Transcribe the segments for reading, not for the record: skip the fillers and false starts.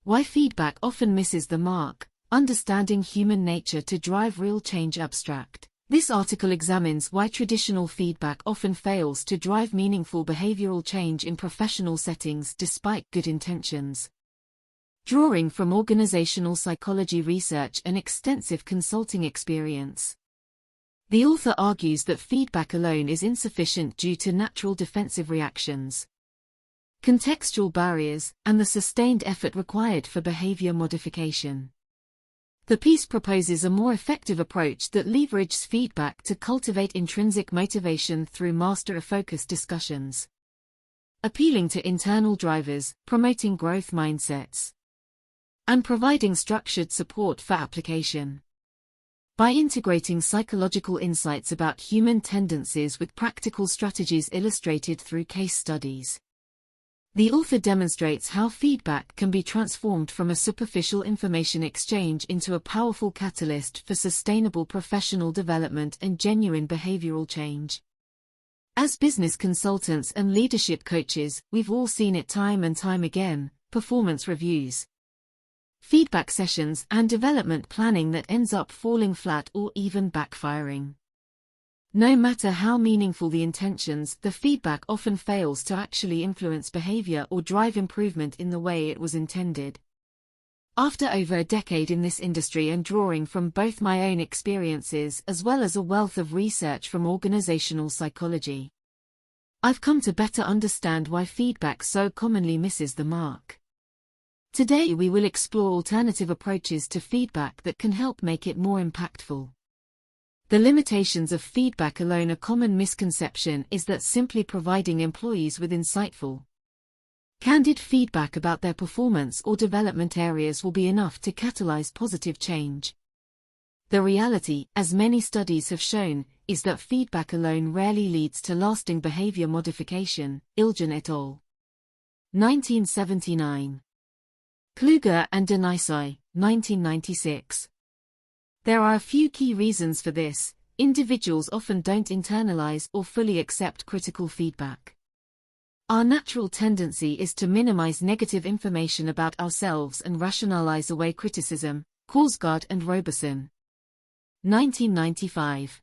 Why feedback often misses the mark, understanding human nature to drive real change abstract. This article examines why traditional feedback often fails to drive meaningful behavioral change in professional settings despite good intentions. Drawing from organizational psychology research and extensive consulting experience. The author argues that feedback alone is insufficient due to natural defensive reactions, contextual barriers, and the sustained effort required for behavior modification. The piece proposes a more effective approach that leverages feedback to cultivate intrinsic motivation through master-focused discussions, appealing to internal drivers, promoting growth mindsets, and providing structured support for application. By integrating psychological insights about human tendencies with practical strategies illustrated through case studies, the author demonstrates how feedback can be transformed from a superficial information exchange into a powerful catalyst for sustainable professional development and genuine behavioral change. As business consultants and leadership coaches, we've all seen it time and time again: performance reviews, feedback sessions, and development planning that ends up falling flat or even backfiring. No matter how meaningful the intentions, the feedback often fails to actually influence behavior or drive improvement in the way it was intended. After over a decade in this industry and drawing from both my own experiences as well as a wealth of research from organizational psychology, I've come to better understand why feedback so commonly misses the mark. Today we will explore alternative approaches to feedback that can help make it more impactful. The limitations of feedback alone. A common misconception is that simply providing employees with insightful, candid feedback about their performance or development areas will be enough to catalyze positive change. The reality, as many studies have shown, is that feedback alone rarely leads to lasting behavior modification. Ilgen et al. 1979. Kluger and Denisai, 1996. There are a few key reasons for this. Individuals often don't internalize or fully accept critical feedback. Our natural tendency is to minimize negative information about ourselves and rationalize away criticism. Korsgaard and Roberson, 1995.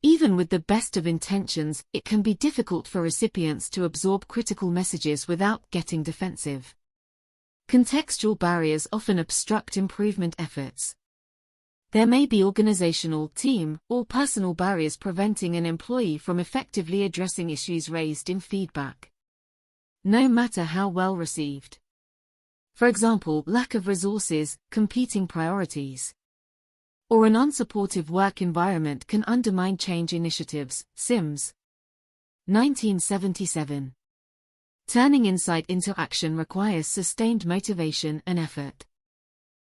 Even with the best of intentions, it can be difficult for recipients to absorb critical messages without getting defensive. Contextual barriers often obstruct improvement efforts. There may be organizational, team, or personal barriers preventing an employee from effectively addressing issues raised in feedback, no matter how well received. For example, lack of resources, competing priorities, or an unsupportive work environment can undermine change initiatives. Sims, 1977. Turning insight into action requires sustained motivation and effort.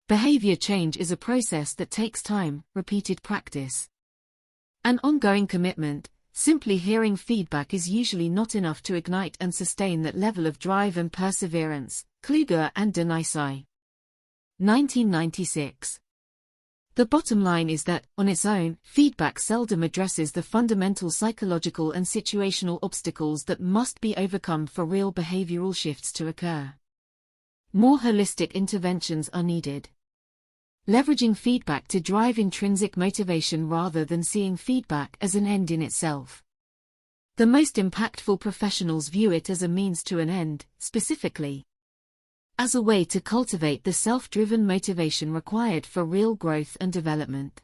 Behavior change is a process that takes time, repeated practice, and ongoing commitment. Simply hearing feedback is usually not enough to ignite and sustain that level of drive and perseverance. Kluger and Denisai, 1996. The bottom line is that, on its own, feedback seldom addresses the fundamental psychological and situational obstacles that must be overcome for real behavioral shifts to occur. More holistic interventions are needed. Leveraging feedback to drive intrinsic motivation rather than seeing feedback as an end in itself. The most impactful professionals view it as a means to an end, specifically as a way to cultivate the self-driven motivation required for real growth and development.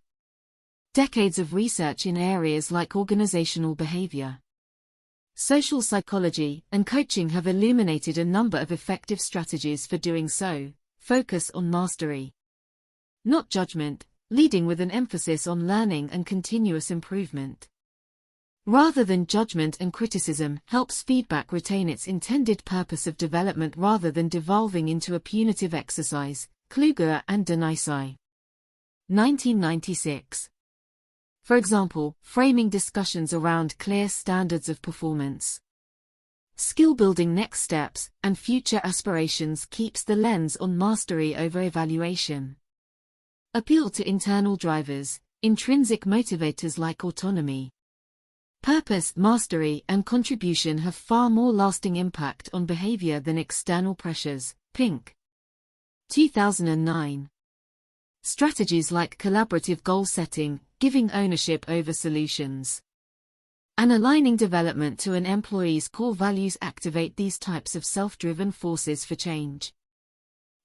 Decades of research in areas like organizational behavior, social psychology, and coaching have illuminated a number of effective strategies for doing so. Focus on mastery, not judgment, leading with an emphasis on learning and continuous improvement, rather than judgment and criticism, helps feedback retain its intended purpose of development rather than devolving into a punitive exercise. Kluger and Denisai, 1996. For example, framing discussions around clear standards of performance, skill-building next steps, and future aspirations keeps the lens on mastery over evaluation. Appeal to internal drivers, intrinsic motivators like autonomy, purpose, mastery, and contribution have far more lasting impact on behavior than external pressures. Pink, 2009. Strategies like collaborative goal setting, giving ownership over solutions, and aligning development to an employee's core values activate these types of self-driven forces for change.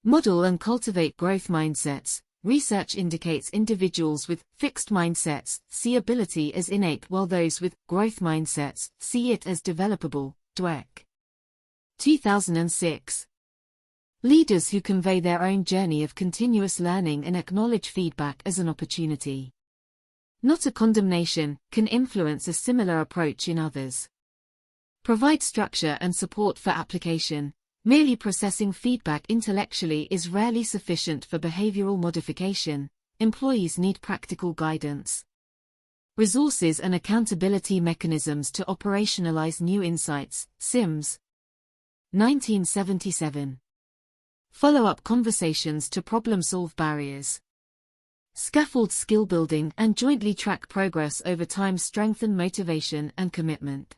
Model and cultivate growth mindsets. Research indicates individuals with fixed mindsets see ability as innate while those with growth mindsets see it as developable. Dweck. 2006. Leaders who convey their own journey of continuous learning and acknowledge feedback as an opportunity, not a condemnation, can influence a similar approach in others. Provide structure and support for application. Merely processing feedback intellectually is rarely sufficient for behavioral modification. Employees need practical guidance, resources and accountability mechanisms to operationalize new insights. Sims. 1977. Follow-up conversations to problem-solve barriers. Scaffold skill building and jointly track progress over time strengthen motivation and commitment.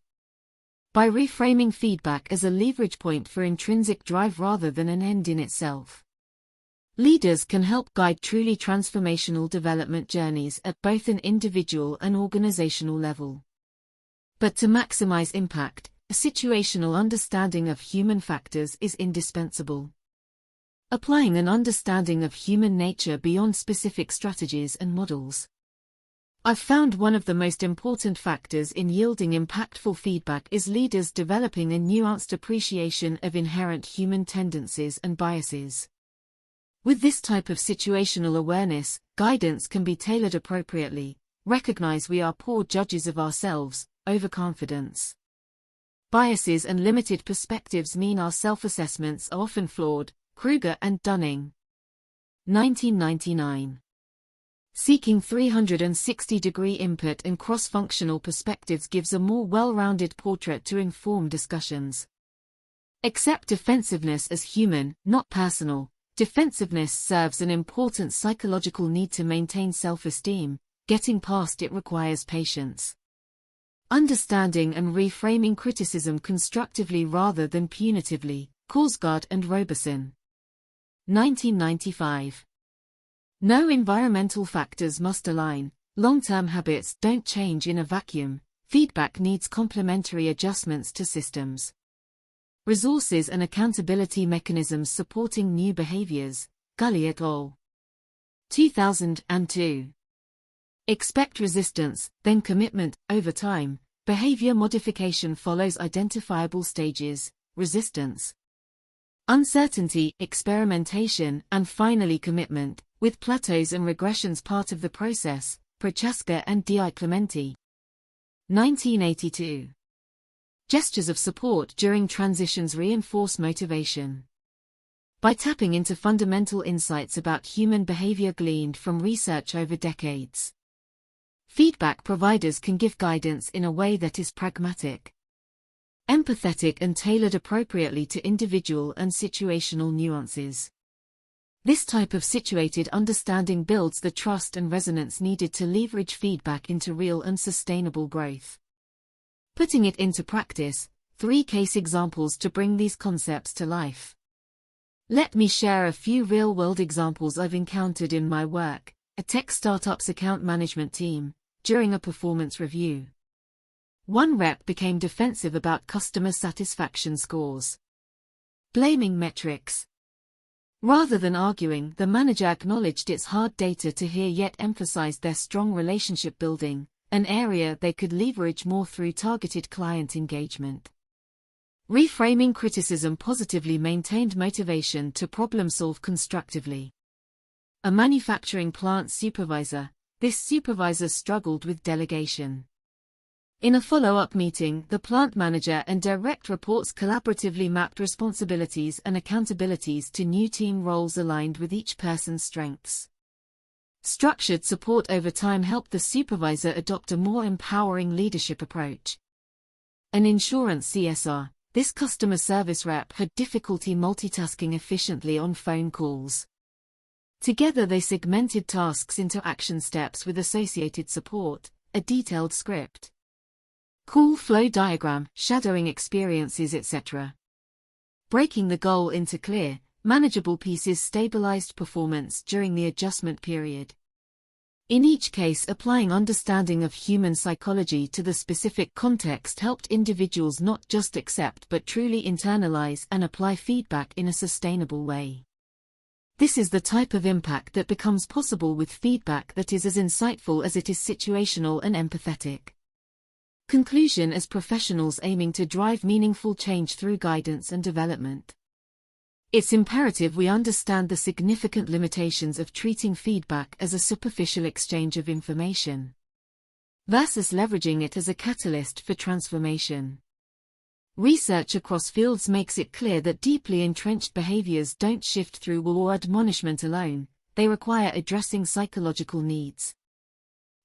By reframing feedback as a leverage point for intrinsic drive rather than an end in itself, leaders can help guide truly transformational development journeys at both an individual and organizational level. But to maximize impact, a situational understanding of human factors is indispensable. Applying an understanding of human nature beyond specific strategies and models. I've found one of the most important factors in yielding impactful feedback is leaders developing a nuanced appreciation of inherent human tendencies and biases. With this type of situational awareness, guidance can be tailored appropriately. Recognize we are poor judges of ourselves. Overconfidence, biases and limited perspectives mean our self-assessments are often flawed. Kruger and Dunning. 1999. Seeking 360-degree input and cross-functional perspectives gives a more well-rounded portrait to inform discussions. Accept defensiveness as human, not personal. Defensiveness serves an important psychological need to maintain self-esteem. Getting past it requires patience. Understanding and reframing criticism constructively rather than punitively. Korsgaard and Robeson. 1995. No environmental factors must align. Long-term habits don't change in a vacuum. Feedback needs complementary adjustments to systems, resources and accountability mechanisms supporting new behaviors. Gully et al. 2002. Expect resistance, then commitment. Over time, behavior modification follows identifiable stages: resistance, uncertainty, experimentation, and finally commitment, with plateaus and regressions part of the process. Prochaska and Di Clementi. 1982. Gestures of support during transitions reinforce motivation. By tapping into fundamental insights about human behavior gleaned from research over decades, feedback providers can give guidance in a way that is pragmatic, empathetic and tailored appropriately to individual and situational nuances. This type of situated understanding builds the trust and resonance needed to leverage feedback into real and sustainable growth. Putting it into practice, 3 case examples to bring these concepts to life. Let me share a few real-world examples I've encountered in my work. A tech startup's account management team, during a performance review. One rep became defensive about customer satisfaction scores, blaming metrics. Rather than arguing, the manager acknowledged it's hard data to hear yet emphasized their strong relationship building, an area they could leverage more through targeted client engagement. Reframing criticism positively maintained motivation to problem-solve constructively. A manufacturing plant supervisor. This supervisor struggled with delegation. In a follow-up meeting, the plant manager and direct reports collaboratively mapped responsibilities and accountabilities to new team roles aligned with each person's strengths. Structured support over time helped the supervisor adopt a more empowering leadership approach. An insurance CSR. This customer service rep had difficulty multitasking efficiently on phone calls. Together they segmented tasks into action steps with associated support, a detailed script, call flow diagram, shadowing experiences, etc. Breaking the goal into clear, Manageable pieces stabilized performance during the adjustment period. In each case, applying understanding of human psychology to the specific context helped individuals not just accept but truly internalize and apply feedback in a sustainable way. This is the type of impact that becomes possible with feedback that is as insightful as it is situational and empathetic. Conclusion: as professionals aiming to drive meaningful change through guidance and development, it's imperative we understand the significant limitations of treating feedback as a superficial exchange of information versus leveraging it as a catalyst for transformation. Research across fields makes it clear that deeply entrenched behaviors don't shift through will or admonishment alone, they require addressing psychological needs,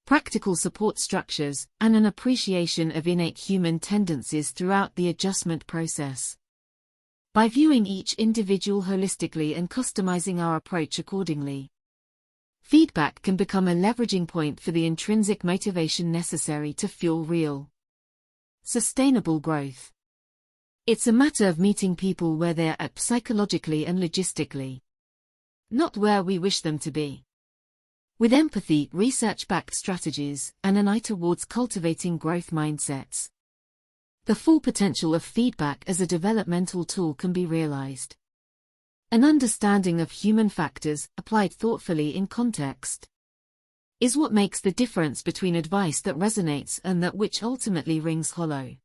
practical support structures, and an appreciation of innate human tendencies throughout the adjustment process. By viewing each individual holistically and customizing our approach accordingly, feedback can become a leveraging point for the intrinsic motivation necessary to fuel real, sustainable growth. It's a matter of meeting people where they're at psychologically and logistically, not where we wish them to be. With empathy, research-backed strategies, and an eye towards cultivating growth mindsets, the full potential of feedback as a developmental tool can be realized. An understanding of human factors, applied thoughtfully in context, is what makes the difference between advice that resonates and that which ultimately rings hollow.